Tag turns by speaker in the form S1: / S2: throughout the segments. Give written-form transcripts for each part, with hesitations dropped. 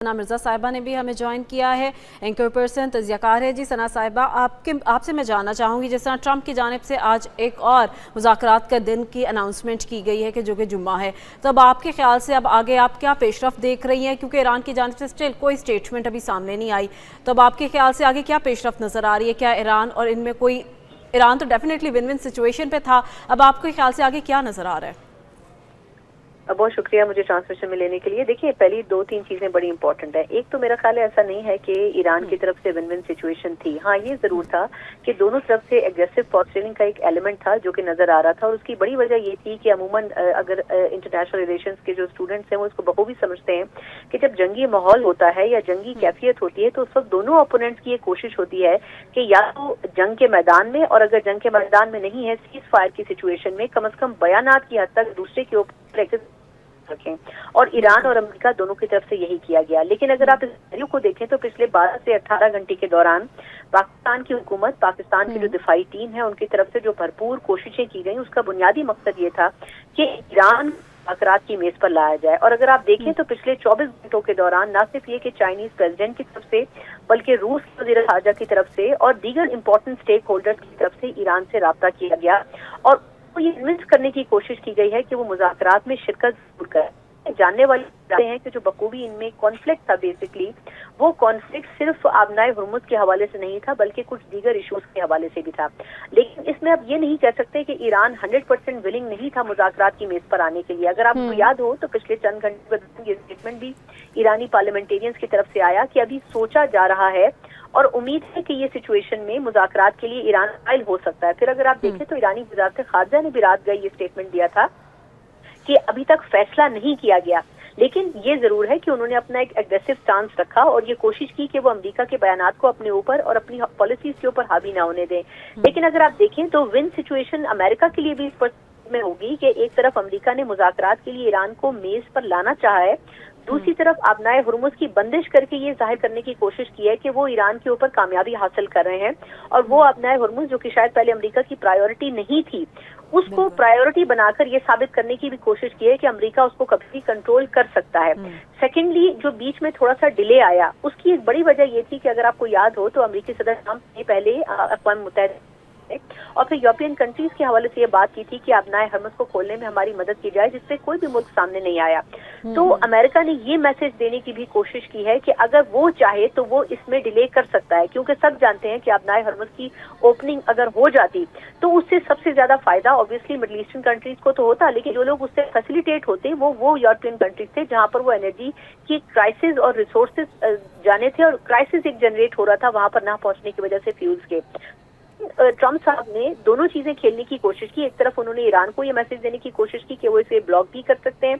S1: सना मिर्ज़ा साहिबा ने भी हमें ज्वाइन किया है, एंकर पर्सन तजियाकार है। जी सना साहिबा, आपसे मैं जानना चाहूँगी, जिस तरह ट्रंप की जानिब से आज एक और मुज़ाकरात का दिन की अनाउंसमेंट की गई है कि जो कि जुम्मा है, तब आपके ख्याल से अब आगे आप क्या पेशरफ देख रही हैं? क्योंकि ईरान की जानिब से स्टिल कोई स्टेटमेंट अभी सामने नहीं आई, तब आपके ख्याल से आगे क्या पेशरफ नज़र आ रही है? क्या ईरान और इनमें कोई, ईरान तो डेफिनेटली विन विन सिचुएशन पे था, अब आपके ख्याल से आगे क्या नज़र आ रहा है?
S2: बहुत शुक्रिया मुझे ट्रांसमिशन में लेने के लिए। देखिए, पहली दो तीन चीजें बड़ी इंपॉर्टेंट है। एक तो मेरा ख्याल है ऐसा नहीं है कि ईरान की तरफ से विन विन सिचुएशन थी। हाँ, ये जरूर था कि दोनों तरफ से एग्रेसिव पॉस्चरिंग का एक एलिमेंट था जो कि नजर आ रहा था, और उसकी बड़ी वजह ये थी कि अमूमन अगर इंटरनेशनल रिलेशंस के जो स्टूडेंट्स हैं वो इसको बखूबी समझते हैं कि जब जंगी माहौल होता है या जंगी कैफियत होती है तो उस वक्त दोनों ओपोनेंट्स की ये कोशिश होती है कि या तो जंग के मैदान में, और अगर जंग के मैदान में नहीं है, सीज फायर की सिचुएशन में कम से कम बयानात की हद तक दूसरे के ऊपर रखें। और ईरान और अमेरिका दोनों की तरफ से यही किया गया। लेकिन अगर आप इस सिनेरियो को देखें तो पिछले 12 से 18 घंटे के दौरान पाकिस्तान की हुकूमत, पाकिस्तान की जो दिफाई टीम है, उनकी तरफ से जो भरपूर कोशिशें की गई, उसका बुनियादी मकसद ये था कि ईरान मुज़ाकरात की मेज पर लाया जाए। और अगर आप देखें तो पिछले 24 घंटों के दौरान न सिर्फ ये कि चाइनीज प्रेसिडेंट की तरफ से, बल्कि रूस के वज़ीर ख़ारजा की तरफ से और दीगर इंपॉर्टेंट स्टेक होल्डर्स की तरफ से ईरान से राब्ता किया गया और तो ये कन्विंस करने की कोशिश की गई है कि वो मुज़ाकरात में शिरकत जरूर करें। जानने वाले जानते हैं कि जो बखूबी इनमें कॉन्फ्लिक्ट था, बेसिकली वो कॉन्फ्लिक्ट सिर्फ आबनाए हुर्मुज़ के हवाले से नहीं था, बल्कि कुछ दीगर इशूज के हवाले से भी था। लेकिन इसमें अब ये नहीं कह सकते कि ईरान 100% विलिंग नहीं था मुज़ाकरात की मेज पर आने के लिए। अगर आपको याद हो तो पिछले चंद घंटे बाद ये स्टेटमेंट भी ईरानी पार्लियामेंटेरियंस की तरफ से आया कि अभी सोचा जा रहा है और उम्मीद है कि ये सिचुएशन में मुज़ाकरात के लिए ईरान फाइल हो सकता है। फिर अगर आप देखें तो ईरानी वज़ारत ख़ारजा ने भी रात गई ये स्टेटमेंट दिया था कि अभी तक फैसला नहीं किया गया, लेकिन ये जरूर है कि उन्होंने अपना एक एग्रेसिव स्टांस रखा और ये कोशिश की कि वो अमेरिका के बयानात को अपने ऊपर और अपनी पॉलिसीज के ऊपर हावी ना होने दें। लेकिन अगर आप देखें तो विन सिचुएशन अमेरिका के लिए भी इस पर में होगी कि एक तरफ अमेरिका ने मुज़ाकरात के लिए ईरान को मेज पर लाना चाहा है, दूसरी तरफ आबनाए हुर्मुज़ की बंदिश करके ये जाहिर करने की कोशिश की है कि वो ईरान के ऊपर कामयाबी हासिल कर रहे हैं। और वो आबनाए हुर्मुज़ जो कि शायद पहले अमेरिका की प्रायोरिटी नहीं थी, उसको प्रायोरिटी बनाकर ये साबित करने की भी कोशिश की है कि अमेरिका उसको कभी भी कंट्रोल कर सकता है। सेकेंडली, जो बीच में थोड़ा सा डिले आया, उसकी एक बड़ी वजह ये थी कि अगर आपको याद हो तो अमेरिकी सदर ट्रंप ने पहले अक़वाम मुत्तहिदा और फिर यूरोपियन कंट्रीज के हवाले से ये बात की थी कि आबनाए हुर्मुज़ को खोलने में हमारी मदद की जाए, जिससे कोई भी मुल्क सामने नहीं आया। तो अमेरिका ने ये मैसेज देने की भी कोशिश की है कि अगर वो चाहे तो वो इसमें डिले कर सकता है, क्योंकि सब जानते हैं कि आबनाए हुर्मुज़ की ओपनिंग अगर हो जाती तो उससे सबसे ज्यादा फायदा ऑब्वियसली मिडिल ईस्टर्न कंट्रीज को तो होता, लेकिन जो लोग उससे फैसिलिटेट होते वो यूरोपियन कंट्रीज थे, जहां पर वो एनर्जी की क्राइसिस और रिसोर्सेज जाने थे और क्राइसिस एक जनरेट हो रहा था वहां पर ना पहुंचने की वजह से फ्यूल्स के। ट्रंप साहब ने दोनों चीजें खेलने की कोशिश की। एक तरफ उन्होंने ईरान को ये मैसेज देने की कोशिश की कि वो इसे ब्लॉक भी कर सकते हैं,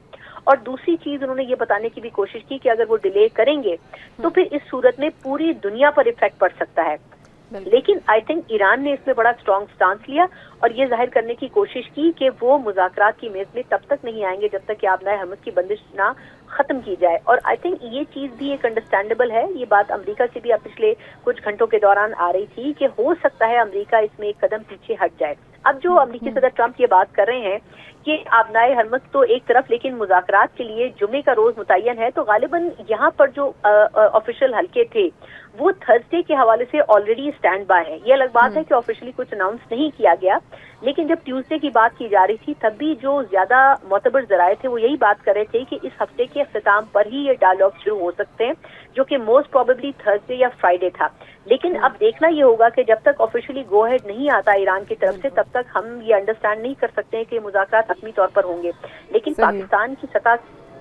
S2: और दूसरी चीज उन्होंने ये बताने की भी कोशिश की कि अगर वो डिले करेंगे तो फिर इस सूरत में पूरी दुनिया पर इफेक्ट पड़ सकता है। लेकिन आई थिंक ईरान ने इसमें बड़ा स्ट्रॉन्ग स्टांस लिया और ये जाहिर करने की कोशिश की कि वो मुज़ाकरात की मेज में तब तक नहीं आएंगे जब तक कि आबनाए हुर्मुज़ की बंदिश ना खत्म की जाए। और आई थिंक ये चीज भी एक अंडरस्टैंडेबल है। ये बात अमेरिका से भी पिछले कुछ घंटों के दौरान आ रही थी कि हो सकता है अमेरिका इसमें एक कदम पीछे हट जाए। अब जो अमेरिकी सदर ट्रंप ये बात कर रहे हैं कि आबनाए हुर्मुज़ तो एक तरफ, लेकिन मुज़ाकरात के लिए जुमे का रोज मुतय्यन है, तो गालिबन यहाँ पर जो ऑफिशियल हल्के थे वो थर्सडे के हवाले से ऑलरेडी स्टैंड बाय है। ये अलग बात है कि ऑफिशियली कुछ अनाउंस नहीं किया गया, लेकिन जब ट्यूसडे की बात की जा रही थी तब भी जो ज्यादा मोतबर जराए थे वो यही बात कर रहे थे कि इस हफ्ते के अख्तिताम पर ही ये डायलॉग शुरू हो सकते हैं, जो कि मोस्ट प्रोबेबली थर्सडे या फ्राइडे था। लेकिन अब देखना ये होगा कि जब तक ऑफिशियली गो हेड नहीं आता ईरान की तरफ से, तब तक हम ये अंडरस्टैंड नहीं कर सकते हैं कि मुज़ाकरात हतमी तौर पर होंगे। लेकिन पाकिस्तान की सतह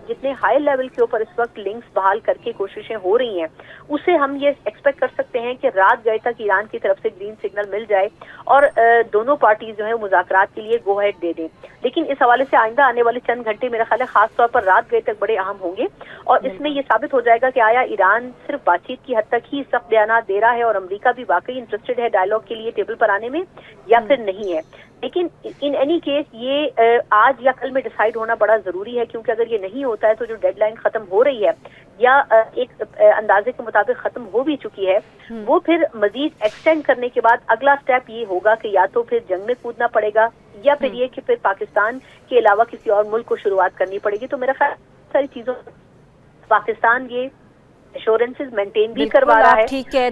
S2: जितने हाई लेवल के ऊपर इस वक्त लिंक्स बहाल करके कोशिशें हो रही हैं, उससे हम ये एक्सपेक्ट कर सकते हैं कि रात गए तक ईरान की तरफ से ग्रीन सिग्नल मिल जाए और दोनों पार्टीज जो है मुज़ाकरात के लिए गो हेड दे दें। लेकिन इस हवाले से आइंदा आने वाले चंद घंटे मेरा ख्याल है खास तौर पर रात गए तक बड़े अहम होंगे, और इसमें ये साबित हो जाएगा कि आया ईरान सिर्फ बातचीत की हद तक ही सख्त बयान दे रहा है और अमेरिका भी वाकई इंटरेस्टेड है डायलॉग के लिए टेबल पर आने में, या फिर नहीं है। लेकिन इन एनी केस ये आज या कल में डिसाइड होना बड़ा जरूरी है, क्योंकि अगर ये नहीं होता है तो जो डेडलाइन खत्म हो रही है या एक अंदाजे के मुताबिक खत्म हो भी चुकी है, वो फिर मजीद एक्सटेंड करने के बाद अगला स्टेप ये होगा कि या तो फिर जंग में कूदना पड़ेगा या फिर ये कि फिर पाकिस्तान के अलावा किसी और मुल्क को शुरुआत करनी पड़ेगी। तो मेरा ख्याल सारी चीजों पाकिस्तान ये एश्योरेंसेस मेंटेन भी
S1: बिल्कुल
S2: करवा रहा
S1: आप
S2: है।
S1: ठीक कह रही